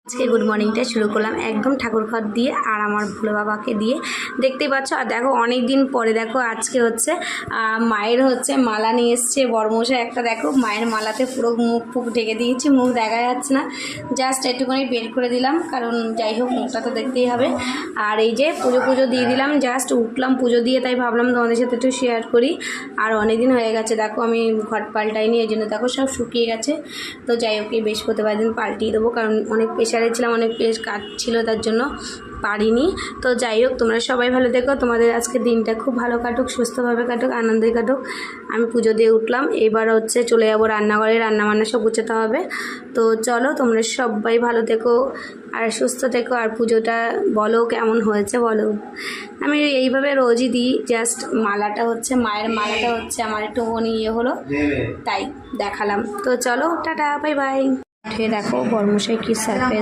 আজকে গুড মর্নিংটা শুরু করলাম একদম ঠাকুর ঘর দিয়ে আর আমার ভোলে বাবাকে দিয়ে, দেখতেই পাচ্ছ। আর দেখো অনেক দিন পরে দেখো আজকে হচ্ছে মায়ের হচ্ছে মালা নিয়ে এসছে বড়মশাই একটা। দেখো মায়ের মালাতে পুরো মুখ ফুক ঢেকে দিয়েছি, মুখ দেখা যাচ্ছে না, জাস্ট একটুখানি বের করে দিলাম, কারণ যাই হোক মুখটা তো দেখতেই হবে। আর এই যে পুজো দিয়ে দিলাম, জাস্ট উঠলাম পুজো দিয়ে, তাই ভাবলাম তোমাদের সাথে একটু শেয়ার করি। আর অনেক দিন হয়ে গেছে দেখো আমি ঘট পাল্টাইনি, এই জন্য দেখো সব শুকিয়ে গেছে। তো যাই হোক এই বৃহস্পতিবার দিন পাল্টিয়ে দেবো, কারণ অনেক প্রেশারে ছিলাম, অনেক কাজ ছিল, তার জন্য পারিনি। তো যাই হোক তোমরা সবাই ভালো দেখো, তোমাদের আজকে দিনটা খুব ভালো কাটুক, সুস্থভাবে কাটুক, আনন্দে কাটুক। আমি পুজো দিয়ে উঠলাম, এবার হচ্ছে চলে যাবো রান্নাঘরে, রান্নাবান্না সব গুছাতে হবে। তো চলো তোমরা সবাই ভালো থেকো আর সুস্থ থেকো। আর পুজোটা বলো কেমন হয়েছে বলো। আমি এইভাবে রোজই দিই, জাস্ট মালাটা হচ্ছে মায়ের মালাটা হচ্ছে আমার একটু ইয়ে হলো, তাই দেখালাম। তো চলো টাটা, বাই বাই। উঠে দেখো বর্মশাই কি সারপ্রাইজ